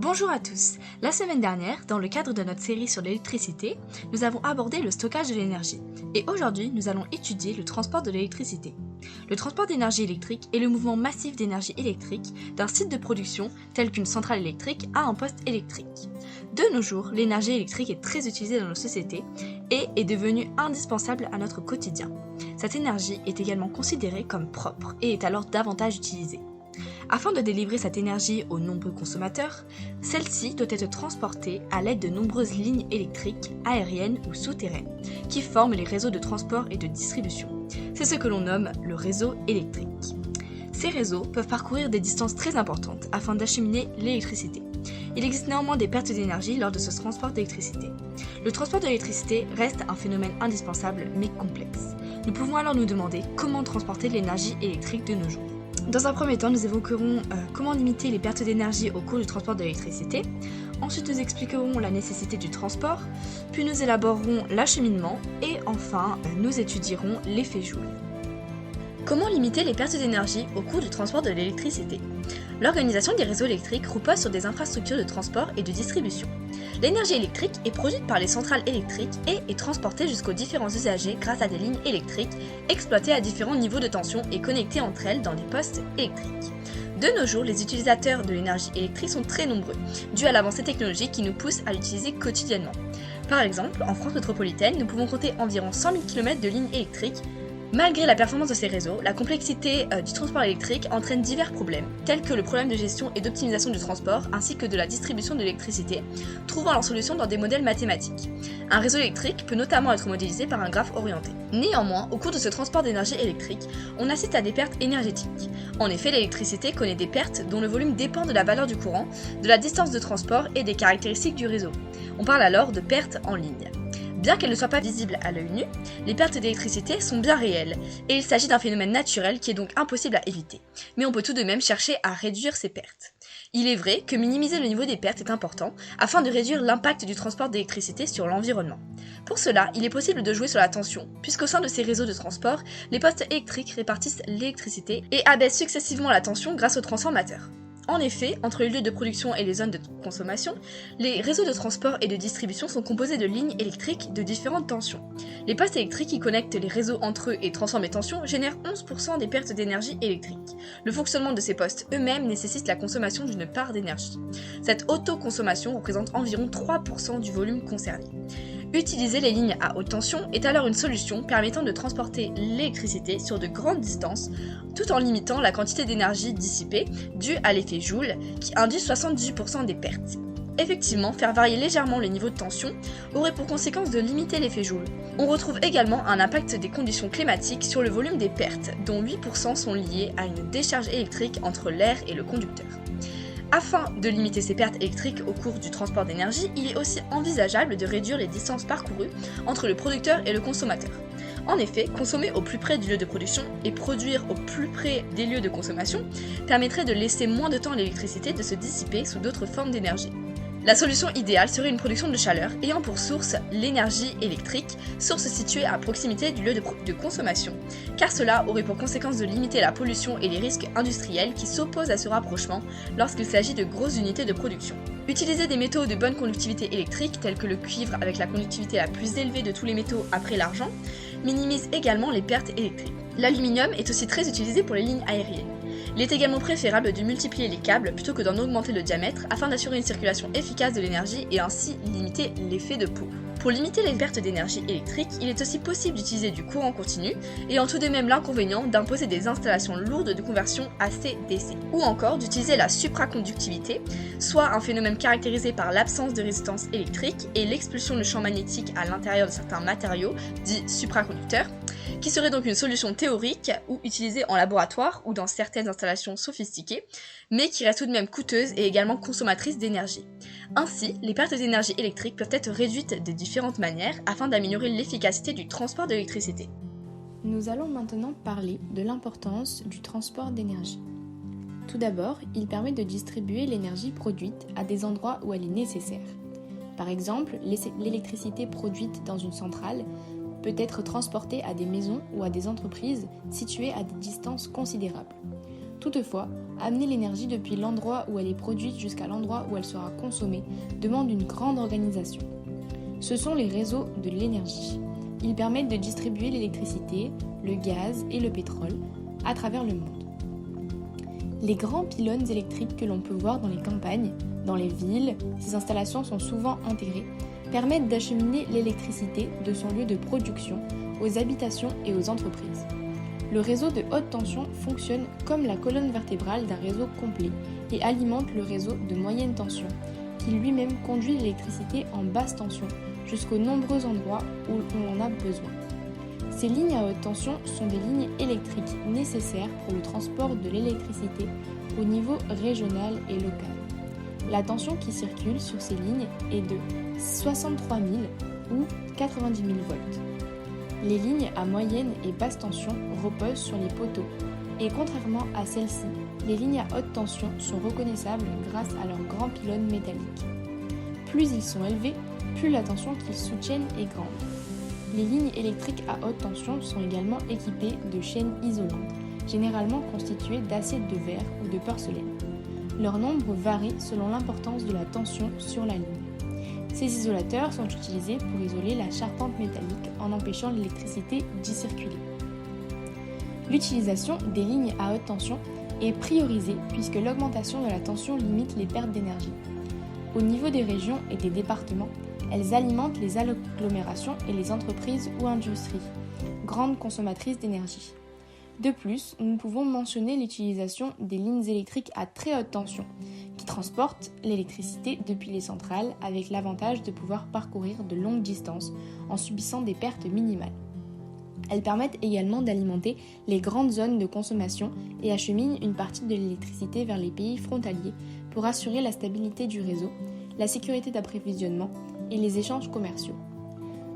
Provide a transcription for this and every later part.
Bonjour à tous. La semaine dernière, dans le cadre de notre série sur l'électricité, nous avons abordé le stockage de l'énergie. Et aujourd'hui, nous allons étudier le transport de l'électricité. Le transport d'énergie électrique est le mouvement massif d'énergie électrique d'un site de production tel qu'une centrale électrique à un poste électrique. De nos jours, l'énergie électrique est très utilisée dans nos sociétés et est devenue indispensable à notre quotidien. Cette énergie est également considérée comme propre et est alors davantage utilisée. Afin de délivrer cette énergie aux nombreux consommateurs, celle-ci doit être transportée à l'aide de nombreuses lignes électriques, aériennes ou souterraines, qui forment les réseaux de transport et de distribution. C'est ce que l'on nomme le réseau électrique. Ces réseaux peuvent parcourir des distances très importantes afin d'acheminer l'électricité. Il existe néanmoins des pertes d'énergie lors de ce transport d'électricité. Le transport de l'électricité reste un phénomène indispensable mais complexe. Nous pouvons alors nous demander comment transporter l'énergie électrique de nos jours. Dans un premier temps, nous évoquerons comment limiter les pertes d'énergie au cours du transport de l'électricité. Ensuite, nous expliquerons la nécessité du transport, puis nous élaborerons l'acheminement et enfin, nous étudierons l'effet Joule. Comment limiter les pertes d'énergie au cours du transport de l'électricité ? L'organisation des réseaux électriques repose sur des infrastructures de transport et de distribution. L'énergie électrique est produite par les centrales électriques et est transportée jusqu'aux différents usagers grâce à des lignes électriques exploitées à différents niveaux de tension et connectées entre elles dans des postes électriques. De nos jours, les utilisateurs de l'énergie électrique sont très nombreux, dû à l'avancée technologique qui nous pousse à l'utiliser quotidiennement. Par exemple, en France métropolitaine, nous pouvons compter environ 100 000 km de lignes électriques. Malgré la performance de ces réseaux, la complexité du transport électrique entraîne divers problèmes, tels que le problème de gestion et d'optimisation du transport, ainsi que de la distribution de l'électricité, trouvant leur solution dans des modèles mathématiques. Un réseau électrique peut notamment être modélisé par un graphe orienté. Néanmoins, au cours de ce transport d'énergie électrique, on assiste à des pertes énergétiques. En effet, l'électricité connaît des pertes dont le volume dépend de la valeur du courant, de la distance de transport et des caractéristiques du réseau. On parle alors de pertes en ligne. Bien qu'elles ne soient pas visibles à l'œil nu, les pertes d'électricité sont bien réelles, et il s'agit d'un phénomène naturel qui est donc impossible à éviter. Mais on peut tout de même chercher à réduire ces pertes. Il est vrai que minimiser le niveau des pertes est important, afin de réduire l'impact du transport d'électricité sur l'environnement. Pour cela, il est possible de jouer sur la tension, puisqu'au sein de ces réseaux de transport, les postes électriques répartissent l'électricité et abaissent successivement la tension grâce aux transformateurs. En effet, entre les lieux de production et les zones de consommation, les réseaux de transport et de distribution sont composés de lignes électriques de différentes tensions. Les postes électriques qui connectent les réseaux entre eux et transforment les tensions génèrent 11% des pertes d'énergie électrique. Le fonctionnement de ces postes eux-mêmes nécessite la consommation d'une part d'énergie. Cette autoconsommation représente environ 3% du volume concerné. Utiliser les lignes à haute tension est alors une solution permettant de transporter l'électricité sur de grandes distances tout en limitant la quantité d'énergie dissipée due à l'effet Joule qui induit 78% des pertes. Effectivement, faire varier légèrement le niveau de tension aurait pour conséquence de limiter l'effet Joule. On retrouve également un impact des conditions climatiques sur le volume des pertes, dont 8% sont liés à une décharge électrique entre l'air et le conducteur. Afin de limiter ces pertes électriques au cours du transport d'énergie, il est aussi envisageable de réduire les distances parcourues entre le producteur et le consommateur. En effet, consommer au plus près du lieu de production et produire au plus près des lieux de consommation permettrait de laisser moins de temps à l'électricité de se dissiper sous d'autres formes d'énergie. La solution idéale serait une production de chaleur ayant pour source l'énergie électrique, source située à proximité du lieu de consommation, car cela aurait pour conséquence de limiter la pollution et les risques industriels qui s'opposent à ce rapprochement lorsqu'il s'agit de grosses unités de production. Utiliser des métaux de bonne conductivité électrique, tels que le cuivre avec la conductivité la plus élevée de tous les métaux après l'argent, minimise également les pertes électriques. L'aluminium est aussi très utilisé pour les lignes aériennes. Il est également préférable de multiplier les câbles plutôt que d'en augmenter le diamètre afin d'assurer une circulation efficace de l'énergie et ainsi limiter l'effet de pau. Pour limiter les pertes d'énergie électrique, il est aussi possible d'utiliser du courant continu, ayant tout de même l'inconvénient d'imposer des installations lourdes de conversion AC-DC, ou encore d'utiliser la supraconductivité, soit un phénomène caractérisé par l'absence de résistance électrique et l'expulsion de champ magnétique à l'intérieur de certains matériaux, dits supraconducteurs, qui serait donc une solution théorique ou utilisée en laboratoire ou dans certaines installations sophistiquées, mais qui reste tout de même coûteuse et également consommatrice d'énergie. Ainsi, les pertes d'énergie électrique peuvent être réduites de différentes manières afin d'améliorer l'efficacité du transport d'électricité. Nous allons maintenant parler de l'importance du transport d'énergie. Tout d'abord, il permet de distribuer l'énergie produite à des endroits où elle est nécessaire. Par exemple, l'électricité produite dans une centrale peut être transportée à des maisons ou à des entreprises situées à des distances considérables. Toutefois, amener l'énergie depuis l'endroit où elle est produite jusqu'à l'endroit où elle sera consommée demande une grande organisation. Ce sont les réseaux de l'énergie. Ils permettent de distribuer l'électricité, le gaz et le pétrole à travers le monde. Les grands pylônes électriques que l'on peut voir dans les campagnes, dans les villes, ces installations sont souvent intégrées, permettent d'acheminer l'électricité de son lieu de production aux habitations et aux entreprises. Le réseau de haute tension fonctionne comme la colonne vertébrale d'un réseau complet et alimente le réseau de moyenne tension, qui lui-même conduit l'électricité en basse tension jusqu'aux nombreux endroits où on en a besoin. Ces lignes à haute tension sont des lignes électriques nécessaires pour le transport de l'électricité au niveau régional et local. La tension qui circule sur ces lignes est de 63 000 ou 90 000 volts. Les lignes à moyenne et basse tension reposent sur les poteaux et contrairement à celles-ci, les lignes à haute tension sont reconnaissables grâce à leurs grands pylônes métalliques. Plus ils sont élevés, plus la tension qu'ils soutiennent est grande. Les lignes électriques à haute tension sont également équipées de chaînes isolantes, généralement constituées d'acier de verre ou de porcelaine. Leur nombre varie selon l'importance de la tension sur la ligne. Ces isolateurs sont utilisés pour isoler la charpente métallique en empêchant l'électricité d'y circuler. L'utilisation des lignes à haute tension est priorisée puisque l'augmentation de la tension limite les pertes d'énergie. Au niveau des régions et des départements, elles alimentent les agglomérations et les entreprises ou industries, grandes consommatrices d'énergie. De plus, nous pouvons mentionner l'utilisation des lignes électriques à très haute tension, qui transportent l'électricité depuis les centrales avec l'avantage de pouvoir parcourir de longues distances en subissant des pertes minimales. Elles permettent également d'alimenter les grandes zones de consommation et acheminent une partie de l'électricité vers les pays frontaliers pour assurer la stabilité du réseau, la sécurité d'approvisionnement et les échanges commerciaux.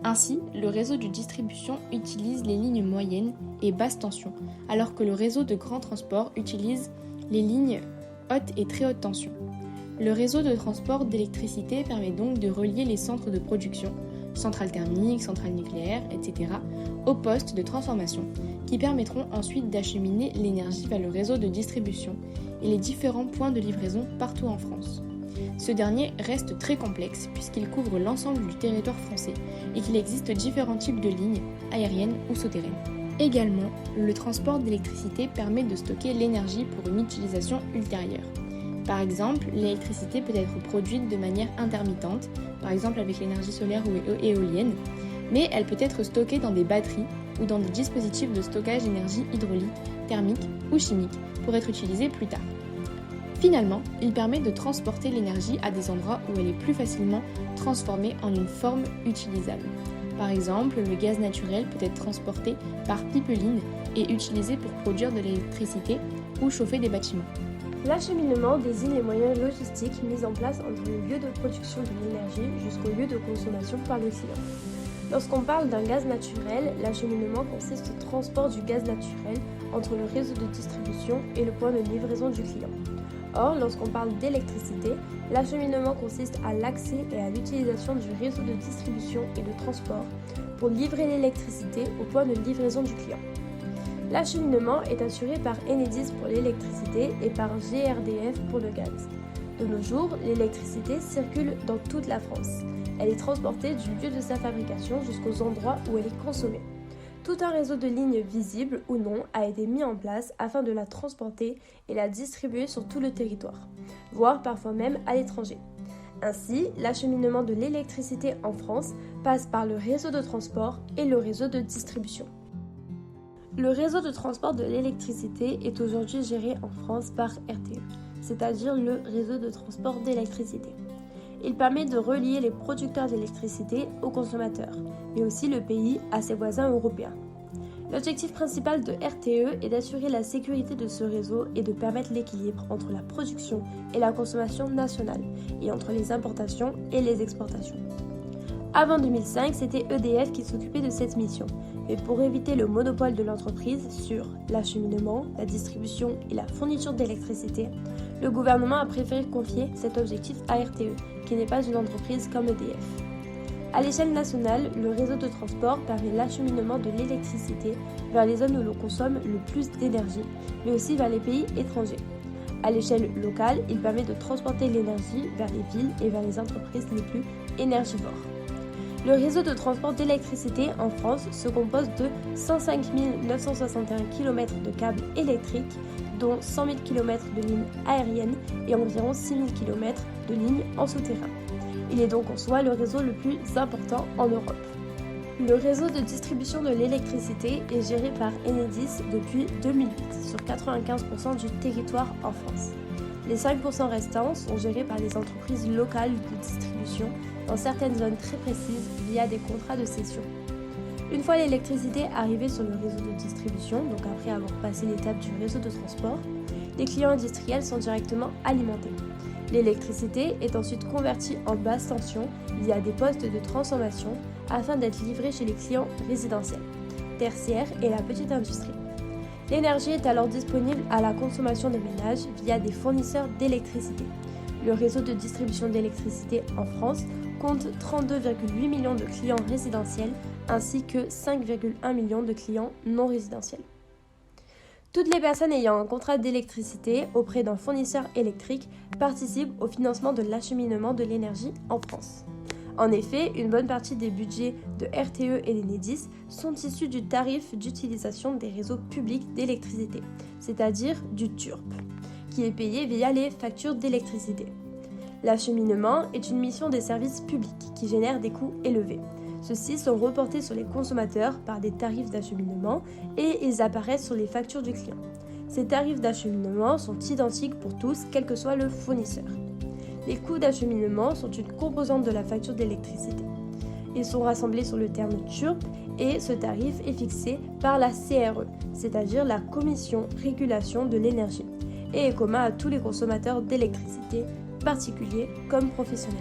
Ainsi, le réseau de distribution utilise les lignes moyennes et basse tension, alors que le réseau de grand transport utilise les lignes haute et très haute tension. Le réseau de transport d'électricité permet donc de relier les centres de production, centrales thermiques, centrales nucléaires, etc., aux postes de transformation, qui permettront ensuite d'acheminer l'énergie vers le réseau de distribution et les différents points de livraison partout en France. Ce dernier reste très complexe puisqu'il couvre l'ensemble du territoire français et qu'il existe différents types de lignes, aériennes ou souterraines. Également, le transport d'électricité permet de stocker l'énergie pour une utilisation ultérieure. Par exemple, l'électricité peut être produite de manière intermittente, par exemple avec l'énergie solaire ou éolienne, mais elle peut être stockée dans des batteries ou dans des dispositifs de stockage d'énergie hydraulique, thermique ou chimique pour être utilisée plus tard. Finalement, il permet de transporter l'énergie à des endroits où elle est plus facilement transformée en une forme utilisable. Par exemple, le gaz naturel peut être transporté par pipeline et utilisé pour produire de l'électricité ou chauffer des bâtiments. L'acheminement désigne les moyens logistiques mis en place entre le lieu de production de l'énergie jusqu'au lieu de consommation par le client. Lorsqu'on parle d'un gaz naturel, l'acheminement consiste au transport du gaz naturel entre le réseau de distribution et le point de livraison du client. Or, lorsqu'on parle d'électricité, l'acheminement consiste à l'accès et à l'utilisation du réseau de distribution et de transport pour livrer l'électricité au point de livraison du client. L'acheminement est assuré par Enedis pour l'électricité et par GRDF pour le gaz. De nos jours, l'électricité circule dans toute la France. Elle est transportée du lieu de sa fabrication jusqu'aux endroits où elle est consommée. Tout un réseau de lignes visibles ou non a été mis en place afin de la transporter et la distribuer sur tout le territoire, voire parfois même à l'étranger. Ainsi, l'acheminement de l'électricité en France passe par le réseau de transport et le réseau de distribution. Le réseau de transport de l'électricité est aujourd'hui géré en France par RTE, c'est-à-dire le réseau de transport d'électricité. Il permet de relier les producteurs d'électricité aux consommateurs, mais aussi le pays à ses voisins européens. L'objectif principal de RTE est d'assurer la sécurité de ce réseau et de permettre l'équilibre entre la production et la consommation nationale, et entre les importations et les exportations. Avant 2005, c'était EDF qui s'occupait de cette mission, mais pour éviter le monopole de l'entreprise sur l'acheminement, la distribution et la fourniture d'électricité, le gouvernement a préféré confier cet objectif à RTE, qui n'est pas une entreprise comme EDF. À l'échelle nationale, le réseau de transport permet l'acheminement de l'électricité vers les zones où l'on consomme le plus d'énergie, mais aussi vers les pays étrangers. À l'échelle locale, il permet de transporter l'énergie vers les villes et vers les entreprises les plus énergivores. Le réseau de transport d'électricité en France se compose de 105 961 km de câbles électriques, dont 100 000 km de lignes aériennes et environ 6 000 km de lignes en souterrain. Il est donc en soi le réseau le plus important en Europe. Le réseau de distribution de l'électricité est géré par Enedis depuis 2008 sur 95% du territoire en France. Les 5% restants sont gérés par les entreprises locales de distribution dans certaines zones très précises via des contrats de cession. Une fois l'électricité arrivée sur le réseau de distribution, donc après avoir passé l'étape du réseau de transport, les clients industriels sont directement alimentés. L'électricité est ensuite convertie en basse tension via des postes de transformation afin d'être livrée chez les clients résidentiels, tertiaires et la petite industrie. L'énergie est alors disponible à la consommation des ménages via des fournisseurs d'électricité. Le réseau de distribution d'électricité en France compte 32,8 millions de clients résidentiels ainsi que 5,1 millions de clients non résidentiels. Toutes les personnes ayant un contrat d'électricité auprès d'un fournisseur électrique participent au financement de l'acheminement de l'énergie en France. En effet, une bonne partie des budgets de RTE et d'Enedis sont issus du tarif d'utilisation des réseaux publics d'électricité, c'est-à-dire du TURP, qui est payé via les factures d'électricité. L'acheminement est une mission des services publics qui génère des coûts élevés. Ceux-ci sont reportés sur les consommateurs par des tarifs d'acheminement et ils apparaissent sur les factures du client. Ces tarifs d'acheminement sont identiques pour tous, quel que soit le fournisseur. Les coûts d'acheminement sont une composante de la facture d'électricité. Ils sont rassemblés sur le terme TURP et ce tarif est fixé par la CRE, c'est-à-dire la Commission Régulation de l'énergie, et est commun à tous les consommateurs d'électricité, particuliers comme professionnels.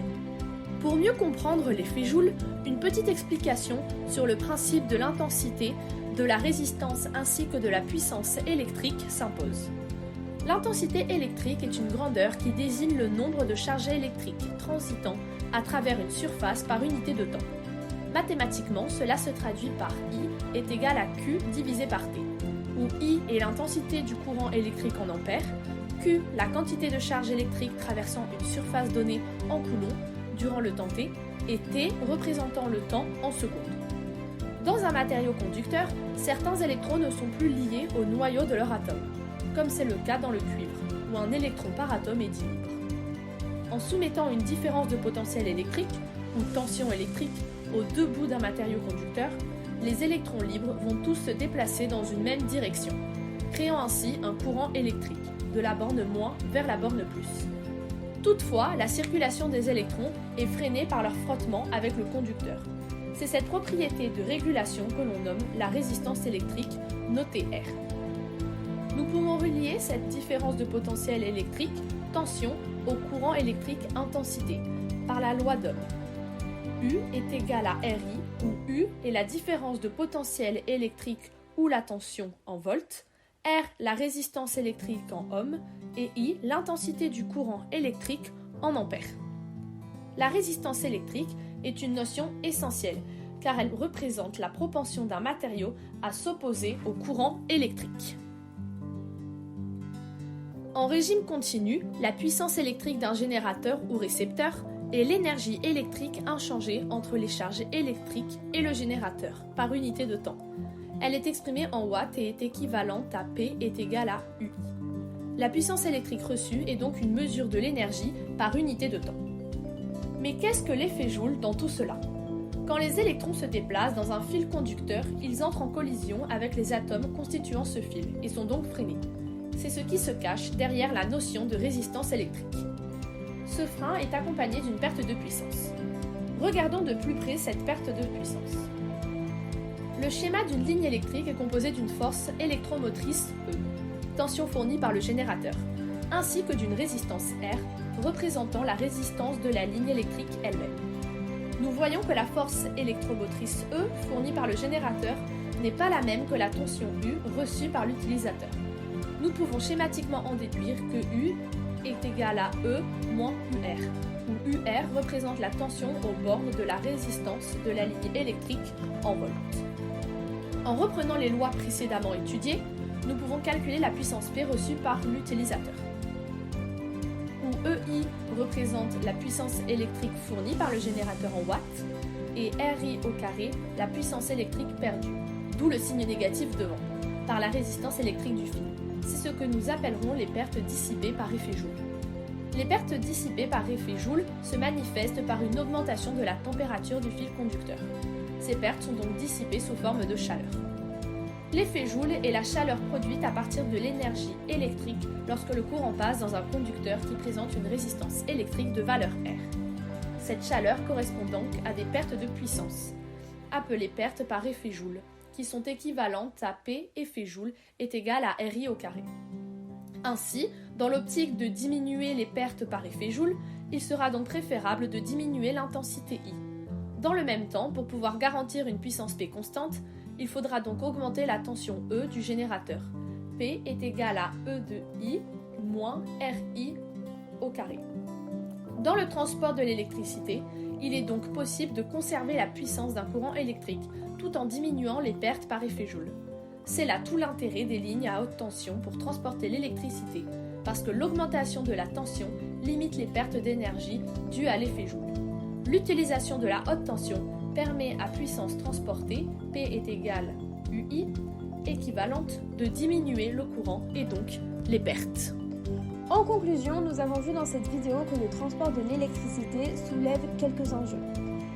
Pour mieux comprendre l'effet Joule, une petite explication sur le principe de l'intensité, de la résistance ainsi que de la puissance électrique s'impose. L'intensité électrique est une grandeur qui désigne le nombre de charges électriques transitant à travers une surface par unité de temps. Mathématiquement, cela se traduit par I est égal à Q divisé par T, où I est l'intensité du courant électrique en ampères, Q la quantité de charge électrique traversant une surface donnée en coulombs durant le temps T, et T représentant le temps en secondes. Dans un matériau conducteur, certains électrons ne sont plus liés au noyau de leur atome, comme c'est le cas dans le cuivre, où un électron par atome est dit libre. En soumettant une différence de potentiel électrique, ou tension électrique, aux deux bouts d'un matériau conducteur, les électrons libres vont tous se déplacer dans une même direction, créant ainsi un courant électrique, de la borne moins vers la borne plus. Toutefois, la circulation des électrons est freinée par leur frottement avec le conducteur. C'est cette propriété de régulation que l'on nomme la résistance électrique, notée R. Nous pouvons relier cette différence de potentiel électrique, tension, au courant électrique intensité, par la loi d'Ohm. U est égal à RI, où U est la différence de potentiel électrique ou la tension en volts, R la résistance électrique en ohms, et I l'intensité du courant électrique en ampères. La résistance électrique est une notion essentielle, car elle représente la propension d'un matériau à s'opposer au courant électrique. En régime continu, la puissance électrique d'un générateur ou récepteur est l'énergie électrique inchangée entre les charges électriques et le générateur, par unité de temps. Elle est exprimée en watts et est équivalente à P est égal à UI. La puissance électrique reçue est donc une mesure de l'énergie par unité de temps. Mais qu'est-ce que l'effet Joule dans tout cela ? Quand les électrons se déplacent dans un fil conducteur, ils entrent en collision avec les atomes constituant ce fil et sont donc freinés. C'est ce qui se cache derrière la notion de résistance électrique. Ce frein est accompagné d'une perte de puissance. Regardons de plus près cette perte de puissance. Le schéma d'une ligne électrique est composé d'une force électromotrice E, tension fournie par le générateur, ainsi que d'une résistance R, représentant la résistance de la ligne électrique elle-même. Nous voyons que la force électromotrice E fournie par le générateur n'est pas la même que la tension U reçue par l'utilisateur. Nous pouvons schématiquement en déduire que U est égal à E moins UR, où UR représente la tension aux bornes de la résistance de la ligne électrique en volts. En reprenant les lois précédemment étudiées, nous pouvons calculer la puissance P reçue par l'utilisateur, où EI représente la puissance électrique fournie par le générateur en watts et RI au carré la puissance électrique perdue, d'où le signe négatif devant, par la résistance électrique du fil. C'est ce que nous appellerons les pertes dissipées par effet Joule. Les pertes dissipées par effet Joule se manifestent par une augmentation de la température du fil conducteur. Ces pertes sont donc dissipées sous forme de chaleur. L'effet Joule est la chaleur produite à partir de l'énergie électrique lorsque le courant passe dans un conducteur qui présente une résistance électrique de valeur R. Cette chaleur correspond donc à des pertes de puissance, appelées pertes par effet Joule, qui sont équivalentes à P effet Joule est égal à RI au carré. Ainsi, dans l'optique de diminuer les pertes par effet Joule, il sera donc préférable de diminuer l'intensité I. Dans le même temps, pour pouvoir garantir une puissance P constante, il faudra donc augmenter la tension E du générateur. P est égal à E de I moins RI au carré. Dans le transport de l'électricité, il est donc possible de conserver la puissance d'un courant électrique tout en diminuant les pertes par effet Joule. C'est là tout l'intérêt des lignes à haute tension pour transporter l'électricité, parce que l'augmentation de la tension limite les pertes d'énergie dues à l'effet Joule. L'utilisation de la haute tension permet à puissance transportée, P est égal UI, équivalente, de diminuer le courant et donc les pertes. En conclusion, nous avons vu dans cette vidéo que le transport de l'électricité soulève quelques enjeux.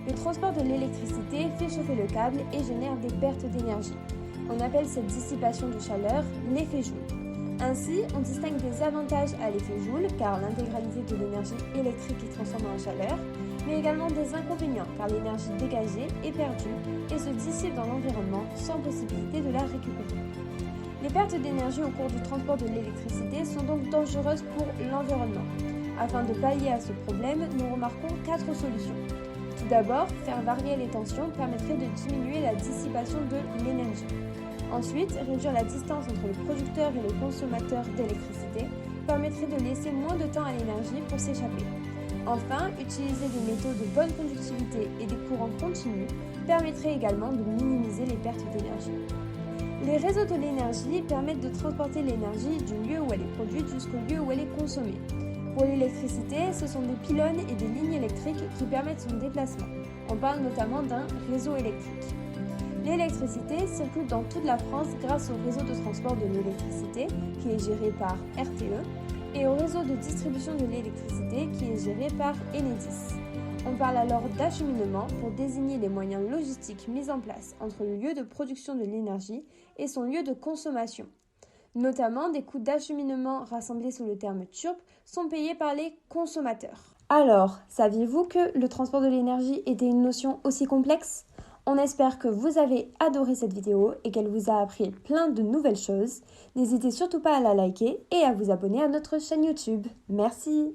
Le transport de l'électricité fait chauffer le câble et génère des pertes d'énergie. On appelle cette dissipation de chaleur l'effet Joule. Ainsi, on distingue des avantages à l'effet Joule, car l'intégralité de l'énergie électrique est transformée en chaleur, mais également des inconvénients, car l'énergie dégagée est perdue et se dissipe dans l'environnement sans possibilité de la récupérer. Les pertes d'énergie au cours du transport de l'électricité sont donc dangereuses pour l'environnement. Afin de pallier à ce problème, nous remarquons 4 solutions. Tout d'abord, faire varier les tensions permettrait de diminuer la dissipation de l'énergie. Ensuite, réduire la distance entre le producteur et le consommateur d'électricité permettrait de laisser moins de temps à l'énergie pour s'échapper. Enfin, utiliser des métaux de bonne conductivité et des courants continus permettrait également de minimiser les pertes d'énergie. Les réseaux de l'énergie permettent de transporter l'énergie du lieu où elle est produite jusqu'au lieu où elle est consommée. Pour l'électricité, ce sont des pylônes et des lignes électriques qui permettent son déplacement. On parle notamment d'un réseau électrique. L'électricité circule dans toute la France grâce au réseau de transport de l'électricité qui est géré par RTE et au réseau de distribution de l'électricité qui est géré par Enedis. On parle alors d'acheminement pour désigner les moyens logistiques mis en place entre le lieu de production de l'énergie et son lieu de consommation. Notamment, des coûts d'acheminement rassemblés sous le terme TURP sont payés par les consommateurs. Alors, saviez-vous que le transport de l'énergie était une notion aussi complexe ? On espère que vous avez adoré cette vidéo et qu'elle vous a appris plein de nouvelles choses. N'hésitez surtout pas à la liker et à vous abonner à notre chaîne YouTube. Merci.